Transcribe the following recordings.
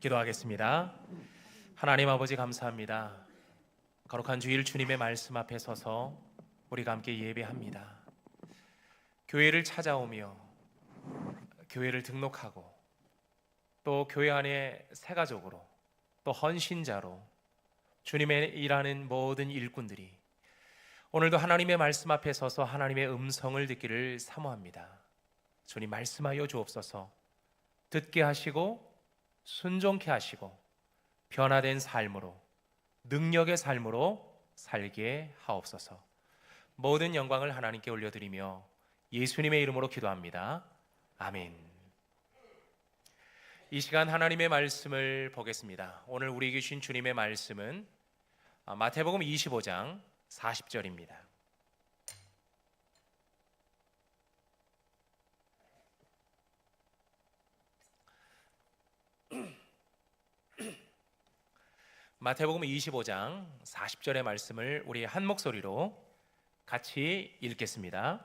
기도하겠습니다. 하나님 아버지 감사합니다. 거룩한 주일 주님의 말씀 앞에 서서 우리가 함께 예배합니다. 교회를 찾아오며 교회를 등록하고 또 교회 안에 새가족으로 또 헌신자로 주님의 일하는 모든 일꾼들이 오늘도 하나님의 말씀 앞에 서서 하나님의 음성을 듣기를 사모합니다. 주님 말씀하여 주옵소서. 듣게 하시고 순종케 하시고 변화된 삶으로 능력의 삶으로 살게 하옵소서. 모든 영광을 하나님께 올려드리며 예수님의 이름으로 기도합니다. 아멘. 이 시간 하나님의 말씀을 보겠습니다. 오늘 우리에게 주신 주님의 말씀은 마태복음 25장 40절입니다. 마태복음 25장 40절의 말씀을 우리 한 목소리로 같이 읽겠습니다.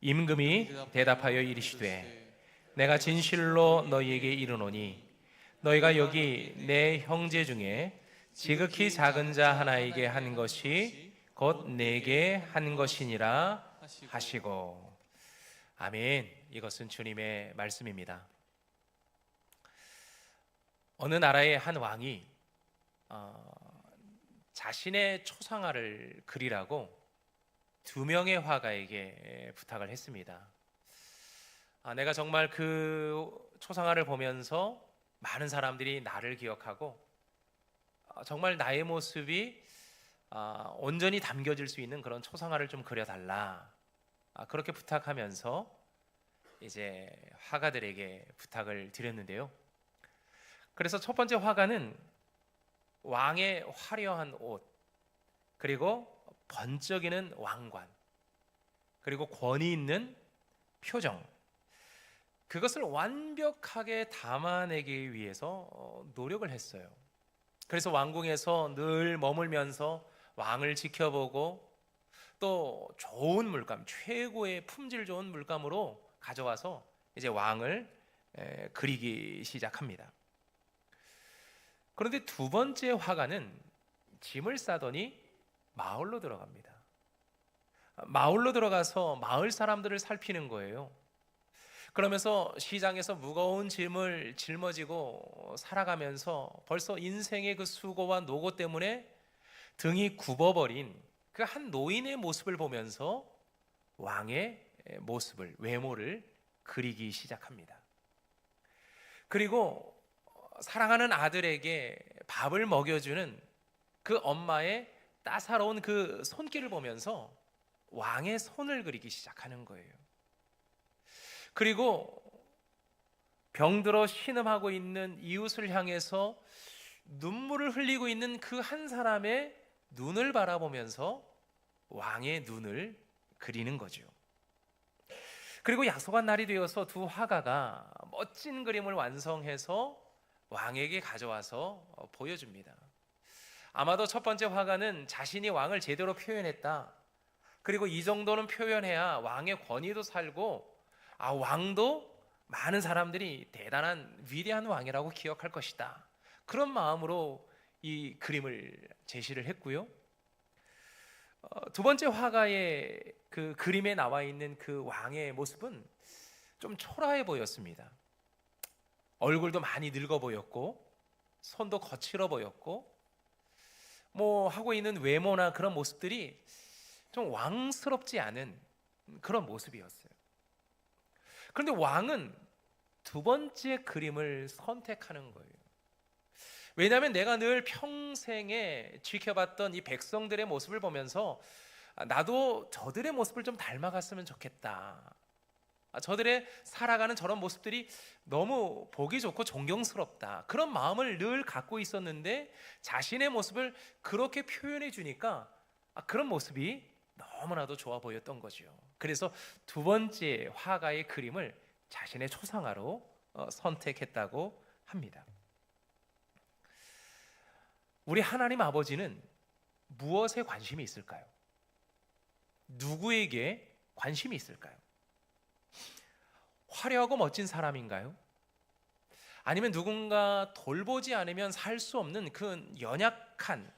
임금이 대답하여 이르시되 내가 진실로 너희에게 이르노니 너희가 여기 내 형제 중에 지극히 작은 자 하나에게 한 것이 곧 내게 한 것이니라 하시고. 아멘. 이것은 주님의 말씀입니다. 어느 나라의 한 왕이 자신의 초상화를 그리라고 2명의 화가에게 부탁을 했습니다. 내가 정말 그 초상화를 보면서 많은 사람들이 나를 기억하고 정말 나의 모습이 온전히 담겨질 수 있는 그런 초상화를 좀 그려달라. 그렇게 부탁하면서 이제 화가들에게 부탁을 드렸는데요. 그래서 첫 번째 화가는 왕의 화려한 옷, 그리고 번쩍이는 왕관, 그리고 권위 있는 표정, 그것을 완벽하게 담아내기 위해서 노력을 했어요. 그래서 왕궁에서 늘 머물면서 왕을 지켜보고 또 좋은 물감, 최고의 품질 좋은 물감으로 가져와서 이제 왕을 그리기 시작합니다. 그런데 두 번째 화가는 짐을 싸더니 마을로 들어갑니다. 마을로 들어가서 마을 사람들을 살피는 거예요. 그러면서 시장에서 무거운 짐을 짊어지고 살아가면서 벌써 인생의 그 수고와 노고 때문에 등이 굽어버린 그 한 노인의 모습을 보면서 왕의 모습을, 외모를 그리기 시작합니다. 그리고 사랑하는 아들에게 밥을 먹여주는 그 엄마의 따사로운 그 손길을 보면서 왕의 손을 그리기 시작하는 거예요. 그리고 병들어 신음하고 있는 이웃을 향해서 눈물을 흘리고 있는 그 한 사람의 눈을 바라보면서 왕의 눈을 그리는 거죠. 그리고 약속한 날이 되어서 두 화가가 멋진 그림을 완성해서 왕에게 가져와서 보여줍니다. 아마도 첫 번째 화가는 자신이 왕을 제대로 표현했다. 그리고 이 정도는 표현해야 왕의 권위도 살고 왕도 많은 사람들이 대단한 위대한 왕이라고 기억할 것이다. 그런 마음으로 이 그림을 제시를 했고요. 두 번째 화가의 그 그림에 나와 있는 그 왕의 모습은 좀 초라해 보였습니다. 얼굴도 많이 늙어 보였고 손도 거칠어 보였고 하고 있는 외모나 그런 모습들이 좀 왕스럽지 않은 그런 모습이었어요. 그런데 왕은 두 번째 그림을 선택하는 거예요. 왜냐하면 내가 늘 평생에 지켜봤던 이 백성들의 모습을 보면서 나도 저들의 모습을 좀 닮아갔으면 좋겠다. 저들의 살아가는 저런 모습들이 너무 보기 좋고 존경스럽다. 그런 마음을 늘 갖고 있었는데 자신의 모습을 그렇게 표현해 주니까 그런 모습이 너무나도 좋아 보였던 거죠. 그래서 두 번째 화가의 그림을 자신의 초상화로 선택했다고 합니다. 우리 하나님 아버지는 무엇에 관심이 있을까요? 누구에게 관심이 있을까요? 화려하고 멋진 사람인가요? 아니면 누군가 돌보지 않으면 살 수 없는 그 연약한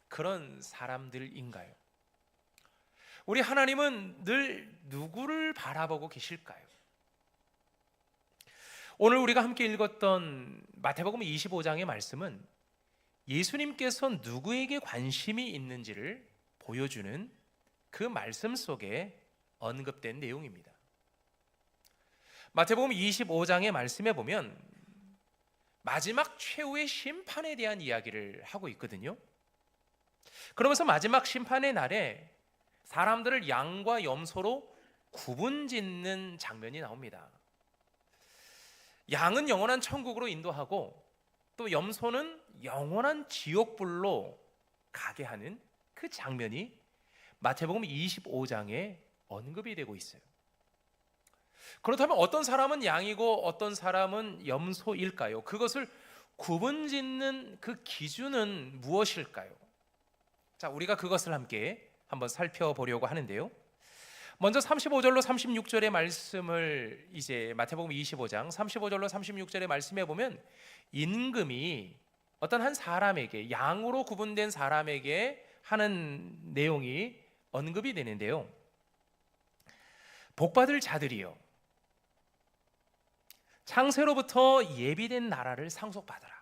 그런 사람들인가요? 우리 하나님은 늘 누구를 바라보고 계실까요? 오늘 우리가 함께 읽었던 마태복음 25장의 말씀은 예수님께서 누구에게 관심이 있는지를 보여주는 그 말씀 속에 언급된 내용입니다. 마태복음 25장의 말씀에 보면 마지막 최후의 심판에 대한 이야기를 하고 있거든요. 그러면서 마지막 심판의 날에 사람들을 양과 염소로 구분짓는 장면이 나옵니다. 양은 영원한 천국으로 인도하고 또 염소는 영원한 지옥불로 가게 하는 그 장면이 마태복음 25장에 언급이 되고 있어요. 그렇다면 어떤 사람은 양이고 어떤 사람은 염소일까요? 그것을 구분짓는 그 기준은 무엇일까요? 자, 우리가 그것을 함께 한번 살펴보려고 하는데요. 먼저 35절로 36절의 말씀을 이제 마태복음 25장 35절로 36절의 말씀에 보면 임금이 어떤 한 사람에게, 양으로 구분된 사람에게 하는 내용이 언급이 되는데요. 복받을 자들이여, 창세로부터 예비된 나라를 상속받으라.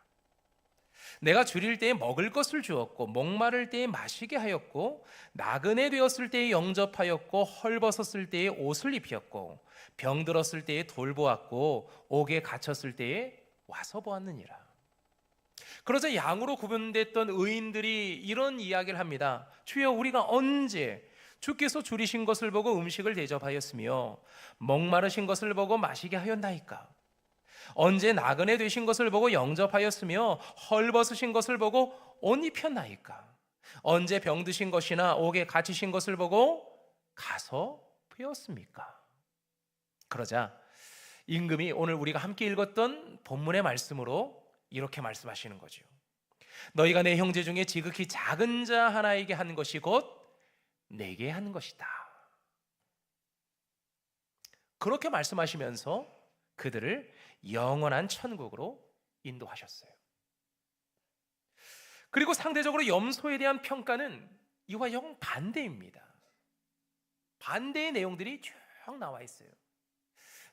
내가 줄일 때에 먹을 것을 주었고 목마를 때에 마시게 하였고 나그네 되었을 때에 영접하였고 헐벗었을 때에 옷을 입혔고 병들었을 때에 돌보았고 옥에 갇혔을 때에 와서 보았느니라. 그러자 양으로 구분됐던 의인들이 이런 이야기를 합니다. 주여, 우리가 언제 주께서 줄이신 것을 보고 음식을 대접하였으며 목마르신 것을 보고 마시게 하였나이까? 언제 나그네 되신 것을 보고 영접하였으며 헐벗으신 것을 보고 옷 입혔나이까? 언제 병드신 것이나 옥에 갇히신 것을 보고 가서 배웠습니까? 그러자 임금이 오늘 우리가 함께 읽었던 본문의 말씀으로 이렇게 말씀하시는 거죠. 너희가 내 형제 중에 지극히 작은 자 하나에게 한 것이 곧 내게 한 것이다. 그렇게 말씀하시면서 그들을 영원한 천국으로 인도하셨어요. 그리고 상대적으로 염소에 대한 평가는 이와 정반대입니다. 반대의 내용들이 쭉 나와 있어요.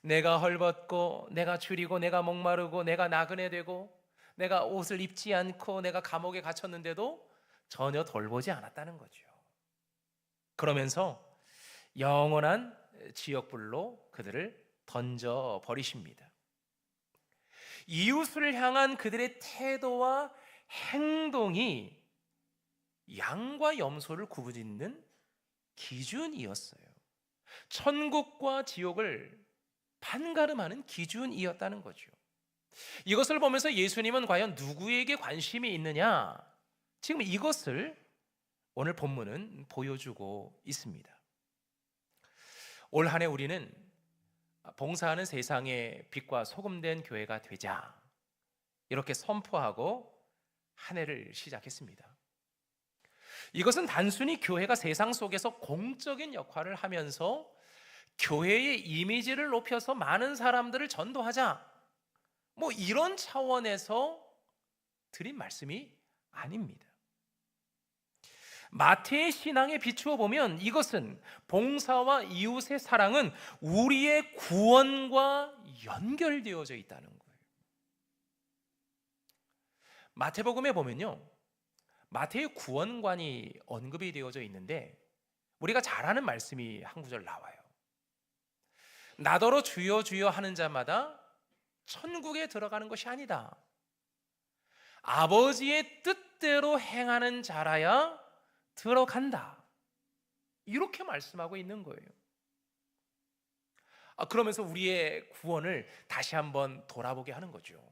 내가 헐벗고 내가 줄이고 내가 목마르고 내가 나그네 되고 내가 옷을 입지 않고 내가 감옥에 갇혔는데도 전혀 돌보지 않았다는 거죠. 그러면서 영원한 지옥불로 그들을 던져버리십니다. 이웃을 향한 그들의 태도와 행동이 양과 염소를 구분짓는 기준이었어요. 천국과 지옥을 판가름하는 기준이었다는 거죠. 이것을 보면서 예수님은 과연 누구에게 관심이 있느냐? 지금 이것을 오늘 본문은 보여주고 있습니다. 올 한 해 우리는 봉사하는 세상의 빛과 소금된 교회가 되자 이렇게 선포하고 한 해를 시작했습니다. 이것은 단순히 교회가 세상 속에서 공적인 역할을 하면서 교회의 이미지를 높여서 많은 사람들을 전도하자, 뭐 이런 차원에서 드린 말씀이 아닙니다. 마태의 신앙에 비추어 보면 이것은 봉사와 이웃의 사랑은 우리의 구원과 연결되어져 있다는 거예요. 마태복음에 보면요, 마태의 구원관이 언급이 되어져 있는데 우리가 잘 아는 말씀이 한 구절 나와요. 나더러 주여 주여 하는 자마다 천국에 들어가는 것이 아니다. 아버지의 뜻대로 행하는 자라야 들어간다. 이렇게 말씀하고 있는 거예요. 그러면서 우리의 구원을 다시 한번 돌아보게 하는 거죠.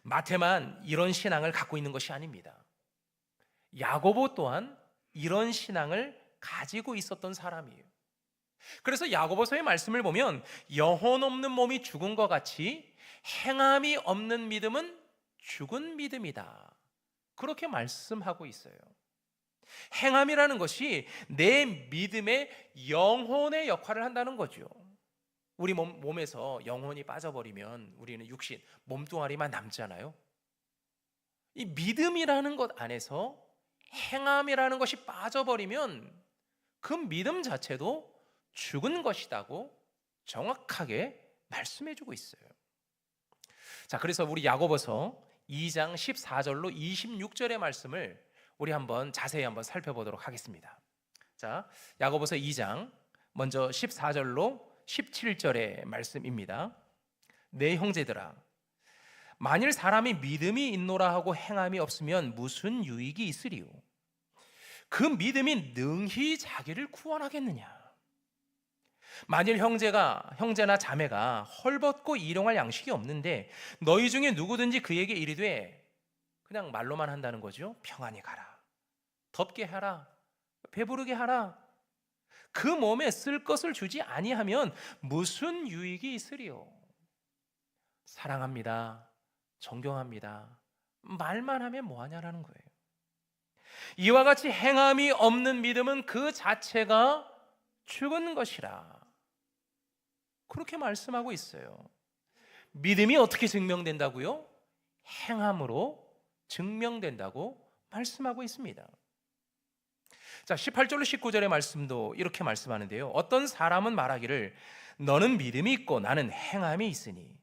마태만 이런 신앙을 갖고 있는 것이 아닙니다. 야고보 또한 이런 신앙을 가지고 있었던 사람이에요. 그래서 야고보서의 말씀을 보면 영혼 없는 몸이 죽은 것 같이 행함이 없는 믿음은 죽은 믿음이다. 그렇게 말씀하고 있어요. 행함이라는 것이 내 믿음의 영혼의 역할을 한다는 거죠. 우리 몸에서 영혼이 빠져버리면 우리는 육신, 몸뚱아리만 남잖아요. 이 믿음이라는 것 안에서 행함이라는 것이 빠져버리면 그 믿음 자체도 죽은 것이라고 정확하게 말씀해주고 있어요. 자, 그래서 우리 야고보서 2장 14절로 26절의 말씀을 우리 한번 자세히 한번 살펴보도록 하겠습니다. 자, 야고보서 2장 먼저 14절로 17절의 말씀입니다. 내 형제들아, 만일 사람이 믿음이 있노라 하고 행함이 없으면 무슨 유익이 있으리요? 그 믿음이 능히 자기를 구원하겠느냐? 만일 형제나 자매가 헐벗고 일용할 양식이 없는데 너희 중에 누구든지 그에게 이르되, 그냥 말로만 한다는 거죠, 평안히 가라, 덥게 하라, 배부르게 하라, 그 몸에 쓸 것을 주지 아니하면 무슨 유익이 있으리요? 사랑합니다, 존경합니다, 말만 하면 뭐하냐라는 거예요. 이와 같이 행함이 없는 믿음은 그 자체가 죽은 것이라, 그렇게 말씀하고 있어요. 믿음이 어떻게 증명된다고요? 행함으로 증명된다고 말씀하고 있습니다. 자, 18절로 19절의 말씀도 이렇게 말씀하는데요. 어떤 사람은 말하기를 너는 믿음이 있고 나는 행함이 있으니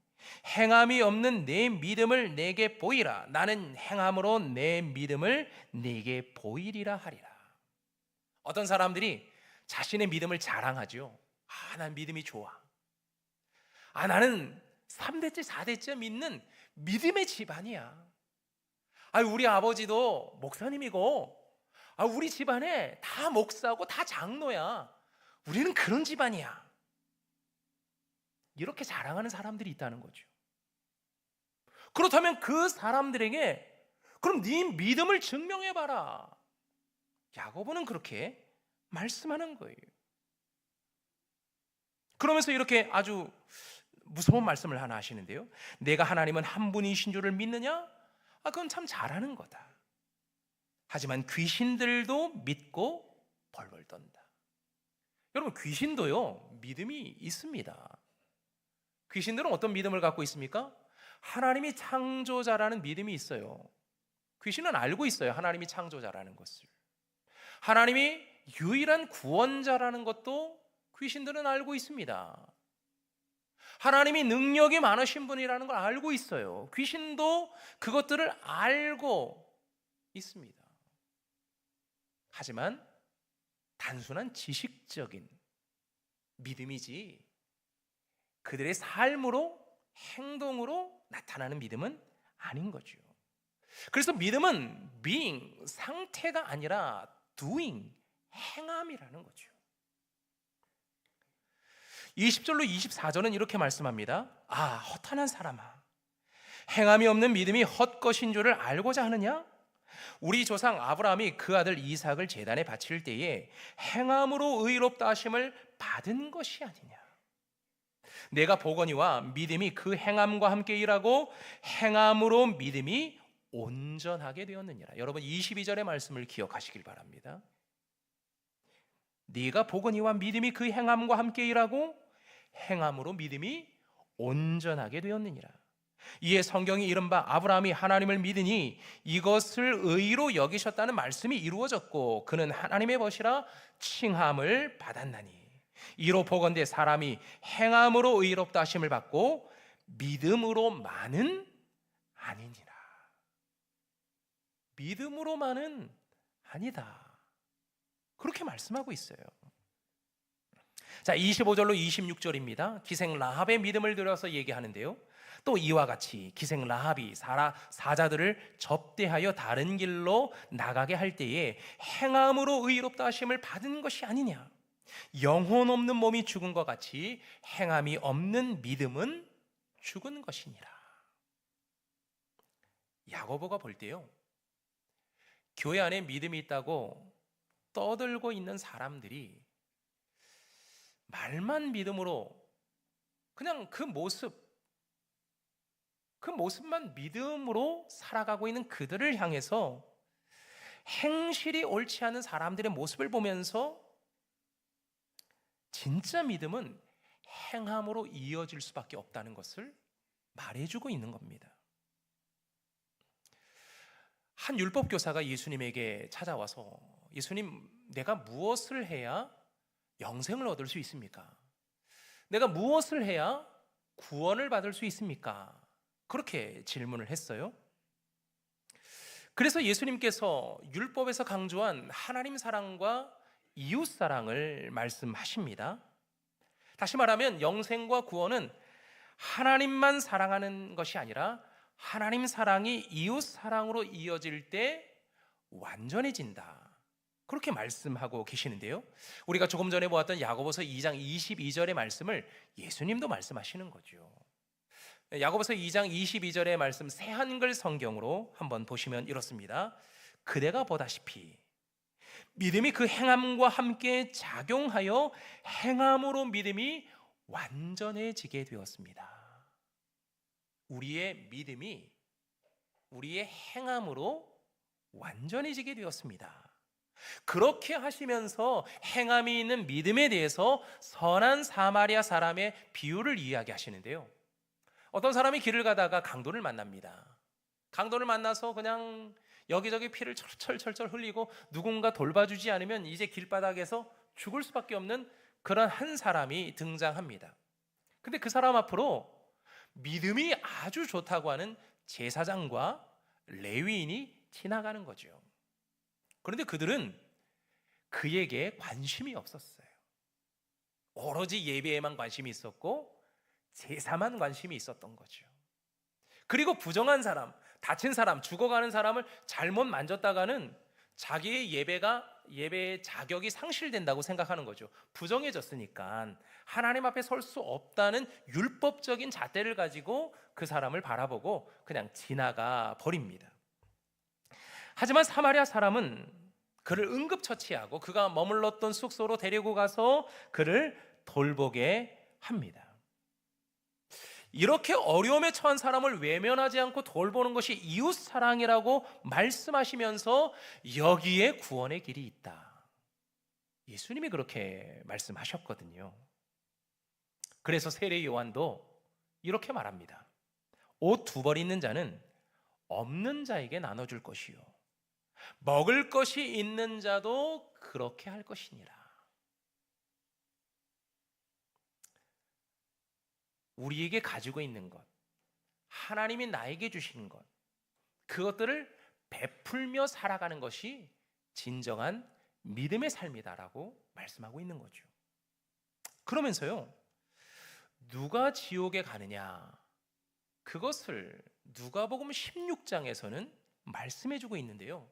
행함이 없는 내 믿음을 내게 보이라. 나는 행함으로 내 믿음을 내게 보이리라 하리라. 어떤 사람들이 자신의 믿음을 자랑하죠. 난 믿음이 좋아. 나는 3대째 4대째 믿는 믿음의 집안이야. 우리 아버지도 목사님이고 우리 집안에 다 목사고 다 장로야. 우리는 그런 집안이야. 이렇게 자랑하는 사람들이 있다는 거죠. 그렇다면 그 사람들에게 그럼 네 믿음을 증명해봐라. 야고보는 그렇게 말씀하는 거예요. 그러면서 이렇게 아주 무서운 말씀을 하나 하시는데요. 내가 하나님은 한 분이신 줄을 믿느냐? 그건 참 잘하는 거다. 하지만 귀신들도 믿고 벌벌 떤다. 여러분, 귀신도요 믿음이 있습니다. 귀신들은 어떤 믿음을 갖고 있습니까? 하나님이 창조자라는 믿음이 있어요. 귀신은 알고 있어요, 하나님이 창조자라는 것을. 하나님이 유일한 구원자라는 것도 귀신들은 알고 있습니다. 하나님이 능력이 많으신 분이라는 걸 알고 있어요. 귀신도 그것들을 알고 있습니다. 하지만 단순한 지식적인 믿음이지 그들의 삶으로, 행동으로 나타나는 믿음은 아닌 거죠. 그래서 믿음은 being, 상태가 아니라 doing, 행함이라는 거죠. 20절로 24절은 이렇게 말씀합니다. 허탄한 사람아, 행함이 없는 믿음이 헛것인 줄을 알고자 하느냐? 우리 조상 아브라함이 그 아들 이삭을 제단에 바칠 때에 행함으로 의롭다 하심을 받은 것이 아니냐? 내가 보거니와 믿음이 그 행함과 함께 일하고 행함으로 믿음이 온전하게 되었느니라. 여러분, 22절의 말씀을 기억하시길 바랍니다. 네가 보거니와 믿음이 그 행함과 함께 일하고 행함으로 믿음이 온전하게 되었느니라. 이에 성경이 이른바 아브라함이 하나님을 믿으니 이것을 의로 여기셨다는 말씀이 이루어졌고 그는 하나님의 벗이라 칭함을 받았나니 이로 보건대 사람이 행함으로 의롭다 하심을 받고 믿음으로만은 아니니라. 믿음으로만은 아니다, 그렇게 말씀하고 있어요. 자, 25절로 26절입니다. 기생 라합의 믿음을 들어서 얘기하는데요. 또 이와 같이 기생 라합이 사자들을 접대하여 다른 길로 나가게 할 때에 행함으로 의롭다 하심을 받은 것이 아니냐? 영혼 없는 몸이 죽은 것 같이 행함이 없는 믿음은 죽은 것이니라. 야고보가 볼 때요, 교회 안에 믿음이 있다고 떠들고 있는 사람들이 말만 믿음으로 그냥 그 모습만 믿음으로 살아가고 있는 그들을 향해서 행실이 옳지 않은 사람들의 모습을 보면서 진짜 믿음은 행함으로 이어질 수밖에 없다는 것을 말해주고 있는 겁니다. 한 율법 교사가 예수님에게 찾아와서 예수님, 내가 무엇을 해야 영생을 얻을 수 있습니까? 내가 무엇을 해야 구원을 받을 수 있습니까? 그렇게 질문을 했어요. 그래서 예수님께서 율법에서 강조한 하나님 사랑과 이웃 사랑을 말씀하십니다. 다시 말하면 영생과 구원은 하나님만 사랑하는 것이 아니라 하나님 사랑이 이웃 사랑으로 이어질 때 완전해진다, 그렇게 말씀하고 계시는데요, 우리가 조금 전에 보았던 야고보서 2장 22절의 말씀을 예수님도 말씀하시는 거죠. 야고보서 2장 22절의 말씀 새 한글 성경으로 한번 보시면 이렇습니다. 그대가 보다시피 믿음이 그 행함과 함께 작용하여 행함으로 믿음이 완전해지게 되었습니다. 우리의 믿음이 우리의 행함으로 완전해지게 되었습니다. 그렇게 하시면서 행함이 있는 믿음에 대해서 선한 사마리아 사람의 비유를 이야기하시는데요, 어떤 사람이 길을 가다가 강도를 만납니다. 강도를 만나서 그냥 여기저기 피를 철철철철 흘리고 누군가 돌봐주지 않으면 이제 길바닥에서 죽을 수밖에 없는 그런 한 사람이 등장합니다. 근데 그 사람 앞으로 믿음이 아주 좋다고 하는 제사장과 레위인이 지나가는 거죠. 그런데 그들은 그에게 관심이 없었어요. 오로지 예배에만 관심이 있었고 제사만 관심이 있었던 거죠. 그리고 부정한 사람, 다친 사람, 죽어가는 사람을 잘못 만졌다가는 자기의 예배의 자격이 상실된다고 생각하는 거죠. 부정해졌으니까 하나님 앞에 설 수 없다는 율법적인 잣대를 가지고 그 사람을 바라보고 그냥 지나가 버립니다. 하지만 사마리아 사람은 그를 응급처치하고 그가 머물렀던 숙소로 데리고 가서 그를 돌보게 합니다. 이렇게 어려움에 처한 사람을 외면하지 않고 돌보는 것이 이웃 사랑이라고 말씀하시면서 여기에 구원의 길이 있다, 예수님이 그렇게 말씀하셨거든요. 그래서 세례 요한도 이렇게 말합니다. 옷 2벌 있는 자는 없는 자에게 나눠줄 것이요 먹을 것이 있는 자도 그렇게 할 것이니라. 우리에게 가지고 있는 것, 하나님이 나에게 주신 것, 그것들을 베풀며 살아가는 것이 진정한 믿음의 삶이다라고 말씀하고 있는 거죠. 그러면서요, 누가 지옥에 가느냐, 그것을 누가복음 16장에서는 말씀해주고 있는데요,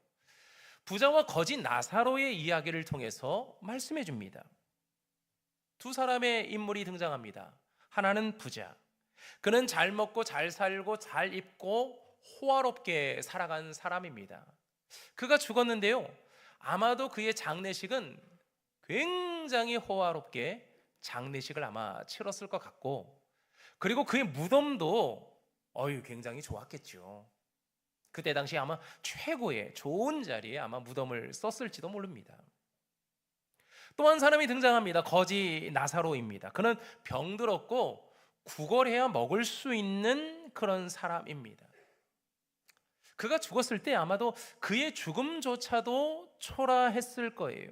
부자와 거지 나사로의 이야기를 통해서 말씀해 줍니다. 두 사람의 인물이 등장합니다. 하나는 부자, 그는 잘 먹고 잘 살고 잘 입고 호화롭게 살아간 사람입니다. 그가 죽었는데요, 아마도 그의 장례식은 굉장히 호화롭게 장례식을 아마 치렀을 것 같고, 그리고 그의 무덤도 굉장히 좋았겠죠. 그때 당시 아마 최고의 좋은 자리에 아마 무덤을 썼을지도 모릅니다. 또 한 사람이 등장합니다. 거지 나사로입니다. 그는 병들었고 구걸해야 먹을 수 있는 그런 사람입니다. 그가 죽었을 때 아마도 그의 죽음조차도 초라했을 거예요.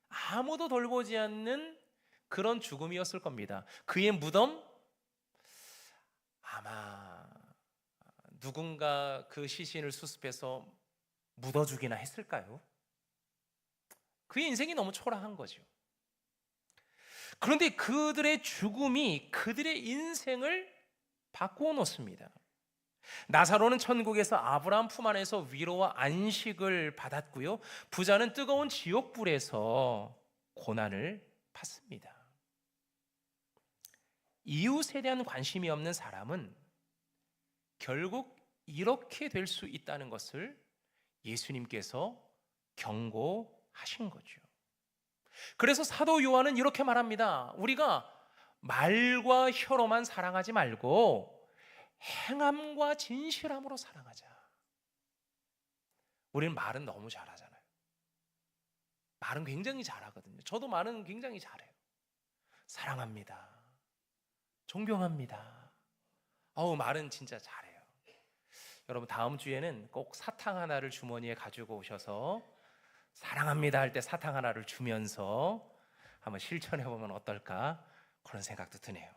아무도 돌보지 않는 그런 죽음이었을 겁니다. 그의 무덤, 아마 누군가 그 시신을 수습해서 묻어주기나 했을까요? 그의 인생이 너무 초라한 거죠. 그런데 그들의 죽음이 그들의 인생을 바꾸어 놓습니다. 나사로는 천국에서 아브라함 품 안에서 위로와 안식을 받았고요, 부자는 뜨거운 지옥불에서 고난을 받습니다. 이웃에 대한 관심이 없는 사람은 결국 이렇게 될 수 있다는 것을 예수님께서 경고하신 거죠. 그래서 사도 요한은 이렇게 말합니다. 우리가 말과 혀로만 사랑하지 말고 행함과 진실함으로 사랑하자. 우리는 말은 너무 잘하잖아요. 말은 굉장히 잘하거든요. 저도 말은 굉장히 잘해요. 사랑합니다. 존경합니다. 말은 진짜 잘해요. 여러분, 다음 주에는 꼭 사탕 하나를 주머니에 가지고 오셔서 사랑합니다 할 때 사탕 하나를 주면서 한번 실천해 보면 어떨까, 그런 생각도 드네요.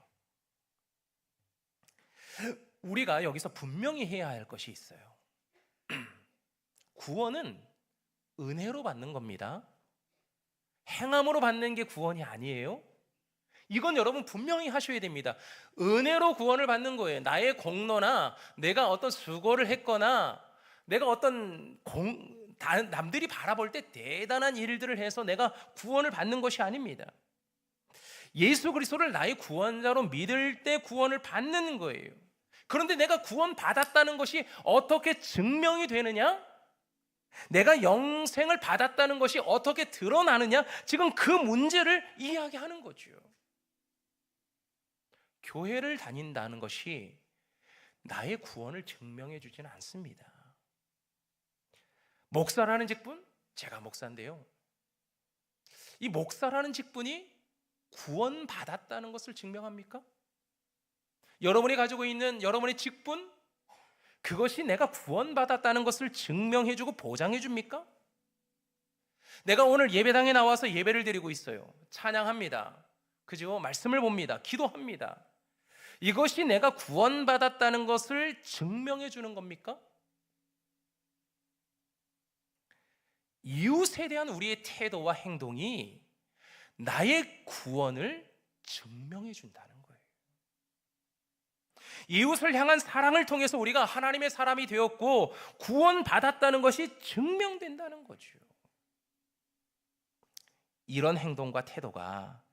우리가 여기서 분명히 해야 할 것이 있어요. 구원은 은혜로 받는 겁니다. 행함으로 받는 게 구원이 아니에요. 이건 여러분 분명히 하셔야 됩니다. 은혜로 구원을 받는 거예요. 나의 공로나 내가 어떤 수고를 했거나 내가 어떤 남들이 바라볼 때 대단한 일들을 해서 내가 구원을 받는 것이 아닙니다. 예수 그리스도를 나의 구원자로 믿을 때 구원을 받는 거예요. 그런데 내가 구원 받았다는 것이 어떻게 증명이 되느냐? 내가 영생을 받았다는 것이 어떻게 드러나느냐? 지금 그 문제를 이야기하는 거죠. 교회를 다닌다는 것이 나의 구원을 증명해 주지는 않습니다. 목사라는 직분, 제가 목사인데요, 이 목사라는 직분이 구원받았다는 것을 증명합니까? 여러분이 가지고 있는 여러분의 직분, 그것이 내가 구원받았다는 것을 증명해주고 보장해줍니까? 내가 오늘 예배당에 나와서 예배를 드리고 있어요. 찬양합니다. 그죠? 말씀을 봅니다. 기도합니다. 이것이 내가 구원받았다는 것을 증명해주는 겁니까? 이웃에 대한 우리의 태도와 행동이 나의 구원을 증명해준다는 거예요. 이웃을 향한 사랑을 통해서 우리가 하나님의 사람이 되었고 구원받았다는 것이 증명된다는 거죠. 이런 행동과 태도가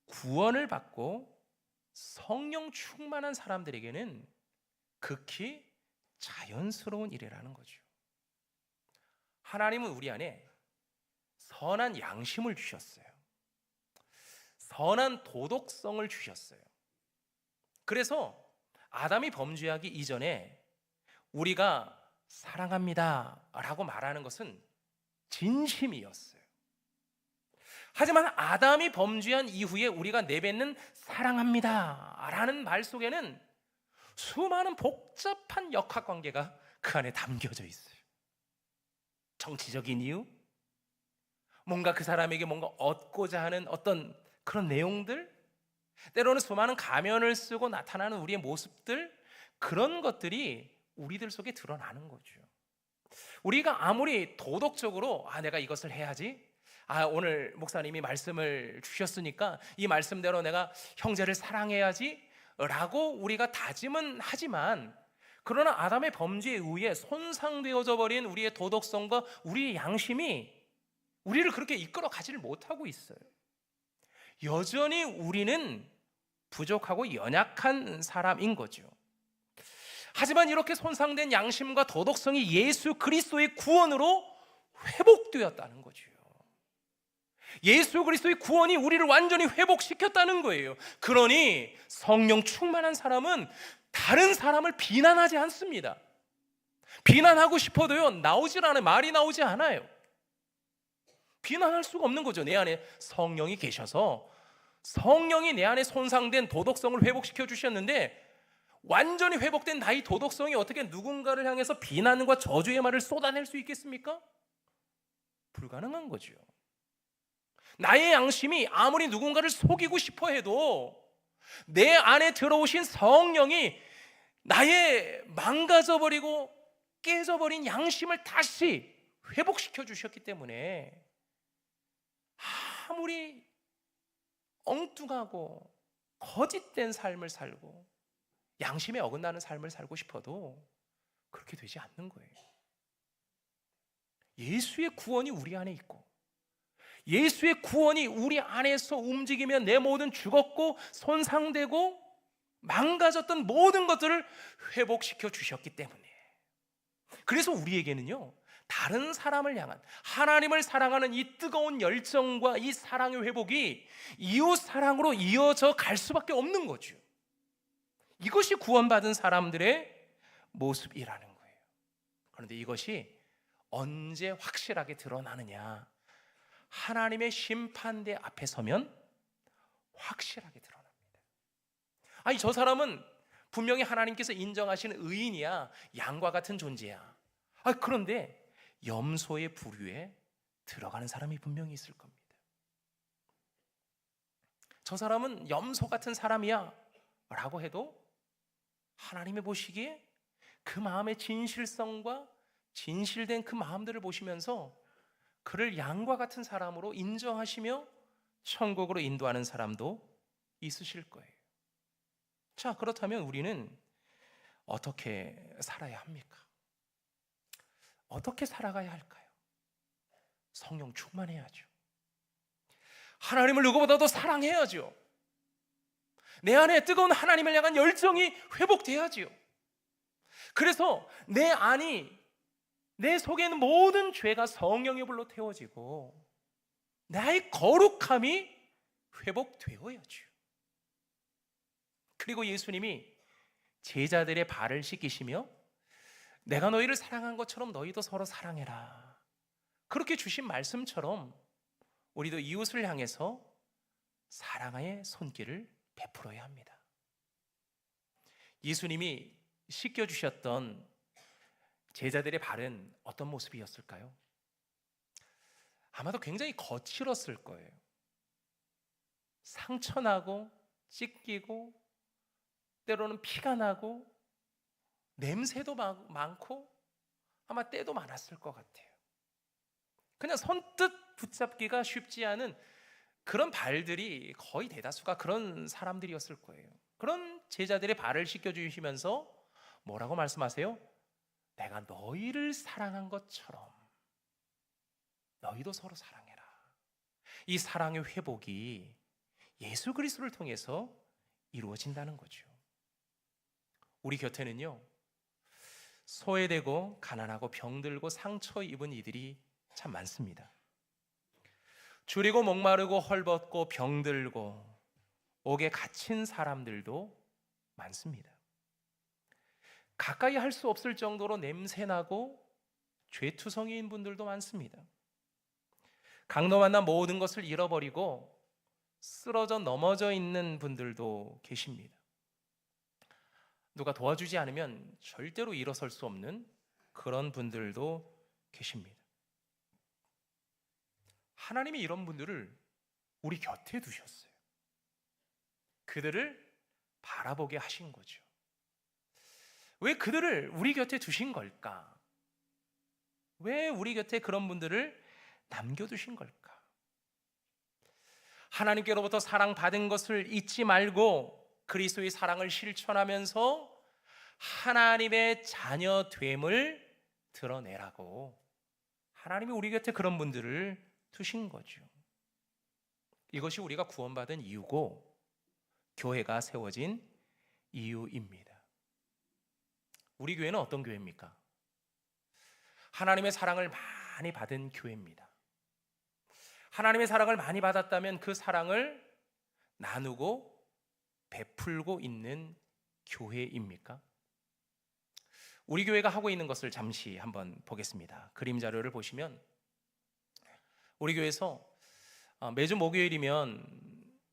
구원을 받고 성령 충만한 사람들에게는 극히 자연스러운 일이라는 거죠. 하나님은 우리 안에 선한 양심을 주셨어요. 선한 도덕성을 주셨어요. 그래서 아담이 범죄하기 이전에 우리가 사랑합니다 라고 말하는 것은 진심이었어요. 하지만 아담이 범죄한 이후에 우리가 내뱉는 사랑합니다 라는 말 속에는 수많은 복잡한 역학관계가 그 안에 담겨져 있어요. 정치적인 이유, 뭔가 그 사람에게 뭔가 얻고자 하는 어떤 그런 내용들, 때로는 수많은 가면을 쓰고 나타나는 우리의 모습들, 그런 것들이 우리들 속에 드러나는 거죠. 우리가 아무리 도덕적으로 내가 이것을 해야지, 오늘 목사님이 말씀을 주셨으니까 이 말씀대로 내가 형제를 사랑해야지 라고 우리가 다짐은 하지만, 그러나 아담의 범죄에 의해 손상되어져 버린 우리의 도덕성과 우리의 양심이 우리를 그렇게 이끌어 가지를 못하고 있어요. 여전히 우리는 부족하고 연약한 사람인 거죠. 하지만 이렇게 손상된 양심과 도덕성이 예수 그리스도의 구원으로 회복되었다는 거죠. 예수 그리스도의 구원이 우리를 완전히 회복시켰다는 거예요. 그러니 성령 충만한 사람은 다른 사람을 비난하지 않습니다. 비난하고 싶어도요, 나오질 않아요. 말이 나오지 않아요. 비난할 수가 없는 거죠. 내 안에 성령이 계셔서 성령이 내 안에 손상된 도덕성을 회복시켜 주셨는데, 완전히 회복된 나의 도덕성이 어떻게 누군가를 향해서 비난과 저주의 말을 쏟아낼 수 있겠습니까? 불가능한 거죠. 나의 양심이 아무리 누군가를 속이고 싶어 해도 내 안에 들어오신 성령이 나의 망가져버리고 깨져버린 양심을 다시 회복시켜 주셨기 때문에 아무리 엉뚱하고 거짓된 삶을 살고 양심에 어긋나는 삶을 살고 싶어도 그렇게 되지 않는 거예요. 예수의 구원이 우리 안에 있고 예수의 구원이 우리 안에서 움직이면 내 모든 죽었고 손상되고 망가졌던 모든 것들을 회복시켜 주셨기 때문에, 그래서 우리에게는요, 다른 사람을 향한 하나님을 사랑하는 이 뜨거운 열정과 이 사랑의 회복이 이웃 사랑으로 이어져 갈 수밖에 없는 거죠. 이것이 구원받은 사람들의 모습이라는 거예요. 그런데 이것이 언제 확실하게 드러나느냐? 하나님의 심판대 앞에 서면 확실하게 드러납니다. 아니, 저 사람은 분명히 하나님께서 인정하시는 의인이야, 양과 같은 존재야. 그런데 염소의 부류에 들어가는 사람이 분명히 있을 겁니다. 저 사람은 염소 같은 사람이야 라고 해도 하나님이 보시기에 그 마음의 진실성과 진실된 그 마음들을 보시면서 그를 양과 같은 사람으로 인정하시며 천국으로 인도하는 사람도 있으실 거예요. 자, 그렇다면 우리는 어떻게 살아야 합니까? 어떻게 살아가야 할까요? 성령 충만해야죠. 하나님을 누구보다도 사랑해야죠. 내 안에 뜨거운 하나님을 향한 열정이 회복돼야지요. 그래서 내 속에 있는 모든 죄가 성령의 불로 태워지고 나의 거룩함이 회복되어야죠. 그리고 예수님이 제자들의 발을 씻기시며 내가 너희를 사랑한 것처럼 너희도 서로 사랑해라, 그렇게 주신 말씀처럼 우리도 이웃을 향해서 사랑의 손길을 베풀어야 합니다. 예수님이 씻겨주셨던 제자들의 발은 어떤 모습이었을까요? 아마도 굉장히 거칠었을 거예요. 상처나고 찢기고 때로는 피가 나고 냄새도 많고 아마 때도 많았을 것 같아요. 그냥 선뜻 붙잡기가 쉽지 않은 그런 발들이 거의 대다수가 그런 사람들이었을 거예요. 그런 제자들의 발을 씻겨주시면서 뭐라고 말씀하세요? 내가 너희를 사랑한 것처럼 너희도 서로 사랑해라. 이 사랑의 회복이 예수 그리스도를 통해서 이루어진다는 거죠. 우리 곁에는요, 소외되고 가난하고 병들고 상처 입은 이들이 참 많습니다. 줄이고 목마르고 헐벗고 병들고 옥에 갇힌 사람들도 많습니다. 가까이 할 수 없을 정도로 냄새나고 죄투성이인 분들도 많습니다. 강도 만나 모든 것을 잃어버리고 쓰러져 넘어져 있는 분들도 계십니다. 누가 도와주지 않으면 절대로 일어설 수 없는 그런 분들도 계십니다. 하나님이 이런 분들을 우리 곁에 두셨어요. 그들을 바라보게 하신 거죠. 왜 그들을 우리 곁에 두신 걸까? 왜 우리 곁에 그런 분들을 남겨두신 걸까? 하나님께로부터 사랑받은 것을 잊지 말고 그리스도의 사랑을 실천하면서 하나님의 자녀됨을 드러내라고 하나님이 우리 곁에 그런 분들을 두신 거죠. 이것이 우리가 구원받은 이유고 교회가 세워진 이유입니다. 우리 교회는 어떤 교회입니까? 하나님의 사랑을 많이 받은 교회입니다. 하나님의 사랑을 많이 받았다면 그 사랑을 나누고 베풀고 있는 교회입니까? 우리 교회가 하고 있는 것을 잠시 한번 보겠습니다. 그림 자료를 보시면 우리 교회에서 매주 목요일이면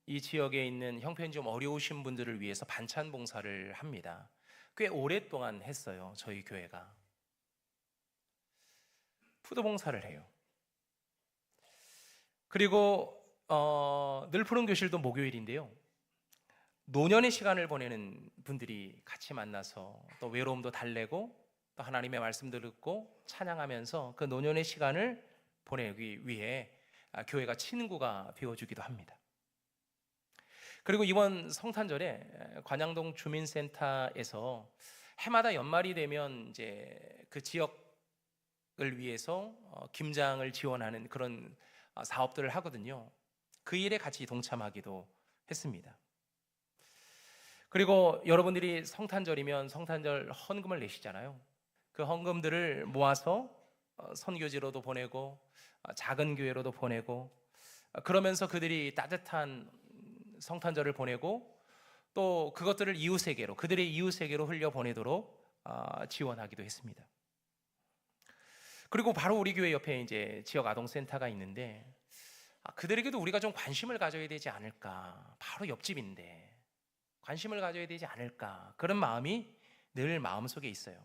이 지역에 있는 형편이 좀 어려우신 분들을 위해서 반찬 봉사를 합니다. 꽤 오랫동안 했어요. 저희 교회가 푸드 봉사를 해요. 그리고 늘 푸른 교실도 목요일인데요, 노년의 시간을 보내는 분들이 같이 만나서 또 외로움도 달래고 또 하나님의 말씀도 듣고 찬양하면서 그 노년의 시간을 보내기 위해 교회가 친구가 되어주기도 합니다. 그리고 이번 성탄절에 관양동 주민센터에서 해마다 연말이 되면 이제 그 지역을 위해서 김장을 지원하는 그런 사업들을 하거든요. 그 일에 같이 동참하기도 했습니다. 그리고 여러분들이 성탄절이면 성탄절 헌금을 내시잖아요. 그 헌금들을 모아서 선교지로도 보내고 작은 교회로도 보내고 그러면서 그들이 따뜻한 성탄절을 보내고 또 그것들을 이웃에게로, 그들의 이웃에게로 흘려보내도록 지원하기도 했습니다. 그리고 바로 우리 교회 옆에 이제 지역 아동센터가 있는데 그들에게도 우리가 좀 관심을 가져야 되지 않을까. 바로 옆집인데 관심을 가져야 되지 않을까, 그런 마음이 늘 마음속에 있어요.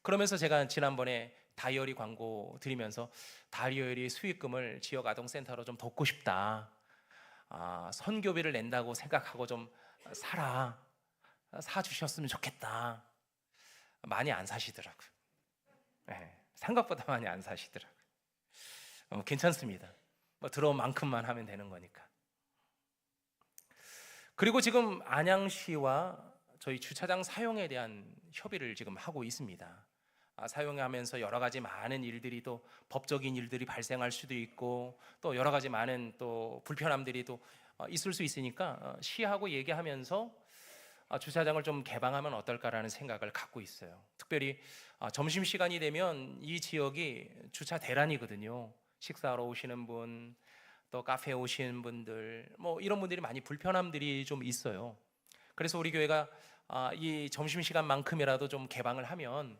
그러면서 제가 지난번에 다이어리 광고 드리면서 다이어리 수익금을 지역 아동센터로 좀 돕고 싶다, 선교비를 낸다고 생각하고 좀 사주셨으면 좋겠다. 많이 안 사시더라고요. 네, 생각보다 많이 안 사시더라고요. 괜찮습니다. 뭐 들어온 만큼만 하면 되는 거니까. 그리고 지금 안양시와 저희 주차장 사용에 대한 협의를 지금 하고 있습니다. 사용하면서 여러 가지 많은 일들이, 또 법적인 일들이 발생할 수도 있고, 또 여러 가지 많은 또 불편함들이 또 있을 수 있으니까 시하고 얘기하면서 주차장을 좀 개방하면 어떨까라는 생각을 갖고 있어요. 특별히 점심시간이 되면 이 지역이 주차 대란이거든요. 식사하러 오시는 분, 또 카페에 오시는 분들, 뭐 이런 분들이 많이 불편함들이 좀 있어요. 그래서 우리 교회가 이 점심시간만큼이라도 좀 개방을 하면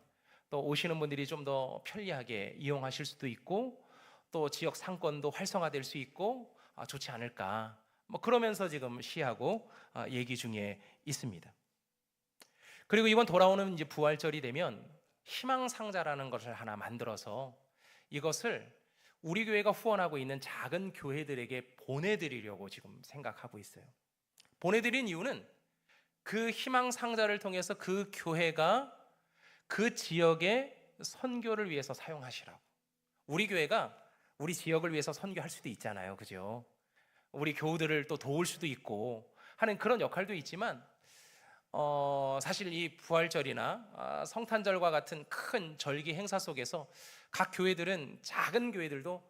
또 오시는 분들이 좀 더 편리하게 이용하실 수도 있고, 또 지역 상권도 활성화될 수 있고 좋지 않을까, 뭐 그러면서 지금 시하고 얘기 중에 있습니다. 그리고 이번 돌아오는 이제 부활절이 되면 희망 상자라는 것을 하나 만들어서 이것을 우리 교회가 후원하고 있는 작은 교회들에게 보내드리려고 지금 생각하고 있어요. 보내드린 이유는 그 희망 상자를 통해서 그 교회가 그 지역의 선교를 위해서 사용하시라고. 우리 교회가 우리 지역을 위해서 선교할 수도 있잖아요, 그죠? 우리 교우들을 또 도울 수도 있고 하는 그런 역할도 있지만, 사실 이 부활절이나 성탄절과 같은 큰 절기 행사 속에서 각 교회들은, 작은 교회들도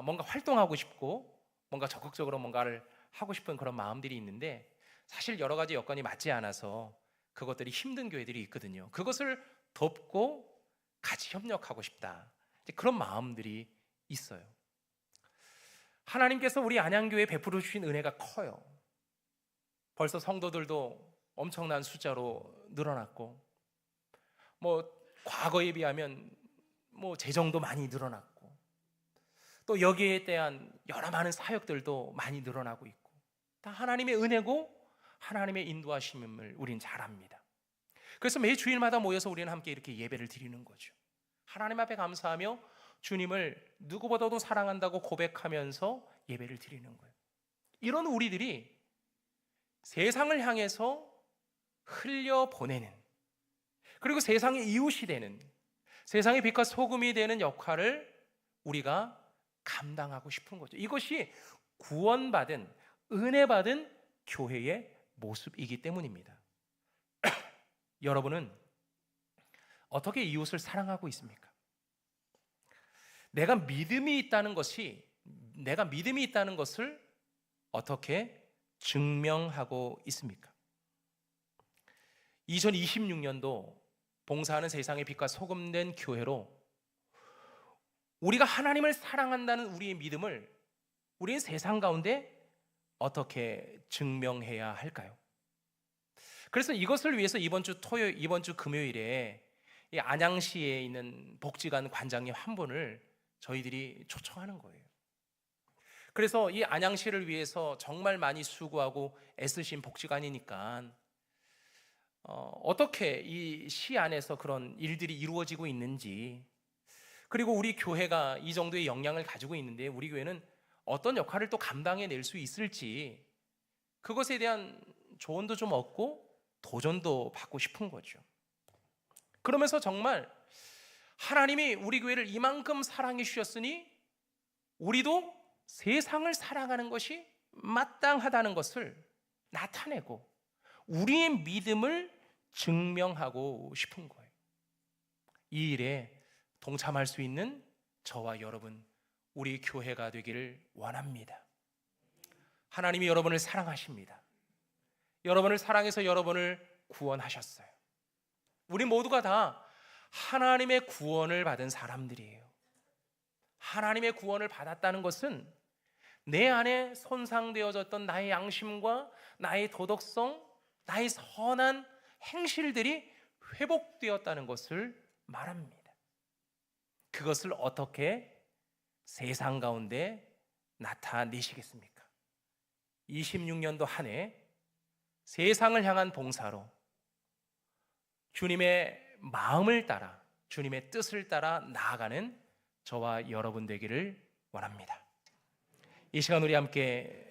뭔가 활동하고 싶고 뭔가 적극적으로 뭔가를 하고 싶은 그런 마음들이 있는데, 사실 여러 가지 여건이 맞지 않아서 그것들이 힘든 교회들이 있거든요. 그것을 돕고 같이 협력하고 싶다, 그런 마음들이 있어요. 하나님께서 우리 안양교회에 베풀어 주신 은혜가 커요. 벌써 성도들도 엄청난 숫자로 늘어났고, 뭐 과거에 비하면 뭐 재정도 많이 늘어났고, 또 여기에 대한 여러 많은 사역들도 많이 늘어나고 있고, 다 하나님의 은혜고 하나님의 인도하심을 우린 잘 압니다. 그래서 매 주일마다 모여서 우리는 함께 이렇게 예배를 드리는 거죠. 하나님 앞에 감사하며 주님을 누구보다도 사랑한다고 고백하면서 예배를 드리는 거예요. 이런 우리들이 세상을 향해서 흘려보내는, 그리고 세상의 이웃이 되는, 세상의 빛과 소금이 되는 역할을 우리가 감당하고 싶은 거죠. 이것이 구원받은, 은혜받은 교회의 모습이기 때문입니다. 여러분은 어떻게 이웃을 사랑하고 있습니까? 내가 믿음이 있다는 것을 어떻게 증명하고 있습니까? 2026년도 봉사하는 세상의 빛과 소금 된 교회로 우리가 하나님을 사랑한다는 우리의 믿음을 우리는 세상 가운데 어떻게 증명해야 할까요? 그래서 이것을 위해서 이번 주 금요일에 이 안양시에 있는 복지관 관장님 한 분을 저희들이 초청하는 거예요. 그래서 이 안양시를 위해서 정말 많이 수고하고 애쓰신 복지관이니까 어떻게 이 시 안에서 그런 일들이 이루어지고 있는지, 그리고 우리 교회가 이 정도의 역량을 가지고 있는데 우리 교회는 어떤 역할을 또 감당해낼 수 있을지, 그것에 대한 조언도 좀 얻고 도전도 받고 싶은 거죠. 그러면서 정말 하나님이 우리 교회를 이만큼 사랑해 주셨으니 우리도 세상을 사랑하는 것이 마땅하다는 것을 나타내고 우리의 믿음을 증명하고 싶은 거예요. 이 일에 동참할 수 있는 저와 여러분, 우리 교회가 되기를 원합니다. 하나님이 여러분을 사랑하십니다. 여러분을 사랑해서 여러분을 구원하셨어요. 우리 모두가 다 하나님의 구원을 받은 사람들이에요. 하나님의 구원을 받았다는 것은 내 안에 손상되어졌던 나의 양심과 나의 도덕성, 나의 선한 행실들이 회복되었다는 것을 말합니다. 그것을 어떻게 세상 가운데 나타내시겠습니까? 26년도 한 해 세상을 향한 봉사로 주님의 마음을 따라 주님의 뜻을 따라 나아가는 저와 여러분 되기를 원합니다. 이 시간 우리 함께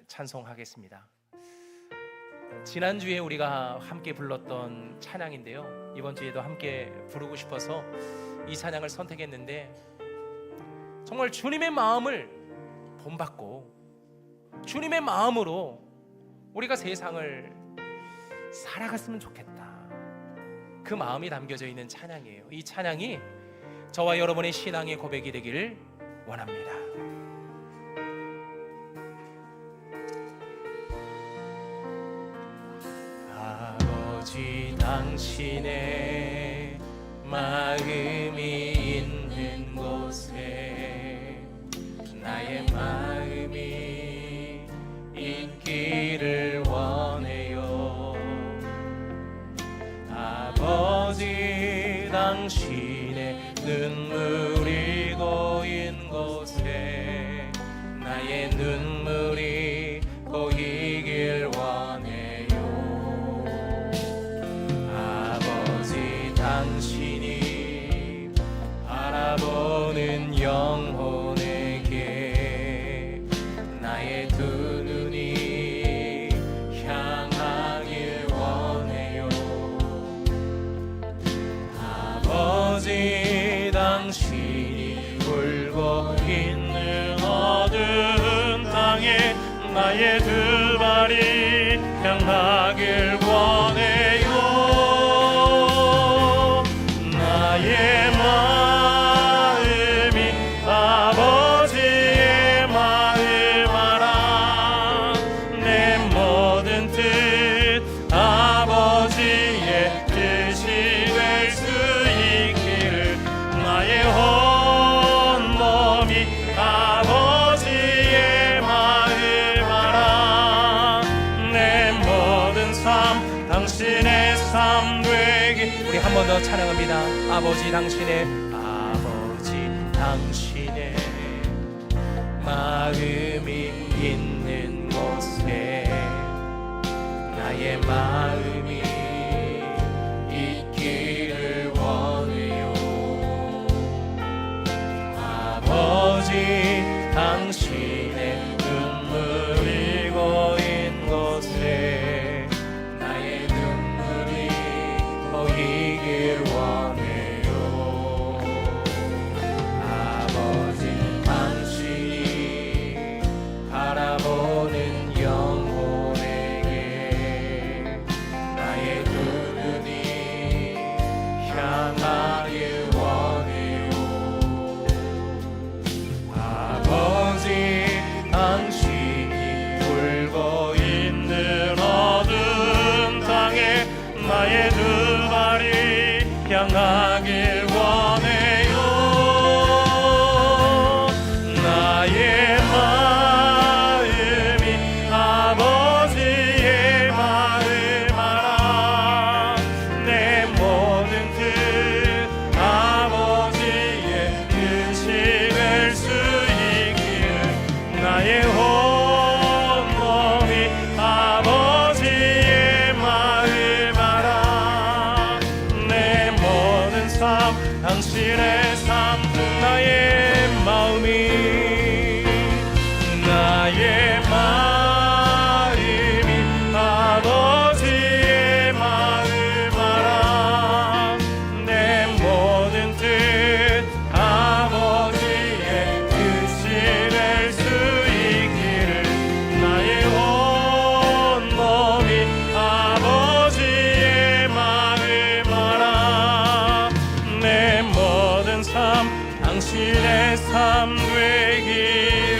찬송하겠습니다. 지난주에 우리가 함께 불렀던 찬양인데요, 이번 주에도 함께 부르고 싶어서 이 찬양을 선택했는데, 정말 주님의 마음을 본받고 주님의 마음으로 우리가 세상을 살아갔으면 좋겠다, 그 마음이 담겨져 있는 찬양이에요. 이 찬양이 저와 여러분의 신앙의 고백이 되기를 원합니다. 아버지, 당신의 마음이 있는 곳에 나의 마음이 있기를 원해요. 아버지, 당신의 눈물이 고인 곳에 나의 눈물이 고이길 원해요. 아버지, 당신이 바라보는 영혼에게 나의 두 눈이 향하길 원해요. 아버지, 당신이 울고 있는 어두운 땅에 나의 두 발이 향하길 원해요. 나의 마음이 아버지의 마음 알아. 내 모든 뜻 아버지의 뜻이 될 수 있기를. 나의 온 몸이 아버지의 마음 알아. 내 모든 삶 당신의 삶 되기. 우리 한 번 더 찬양합니다. 아버지, 당신의 마음이 있는 곳에 나의 마음이 있기를 원해요. 아버지, 당신의 눈물이 고인 곳에 나의 눈물이 고이길 원해요. 아버지, 당신이 바라보는 영혼에게 나의 두 눈이 향하길 원해요. 아버지, 당신이 울고 있는 어두운 땅에 나의 두 발이 향하길 원해요. 나의 마음이 아버지의 마음 알아. 내 모든 뜻 아버지의 뜻이 될 수 있기를. 나의 온 몸이 아버지의 마음 알아. 내 모든 삶 당신의 삶. 나의 마음이 아버지의 마음 알아. 내 모든 뜻 아버지의 뜻이 될 수 있기를. 나의 온 몸이 아버지의 마음 알아. 내 모든 삶 당신의 삶 되기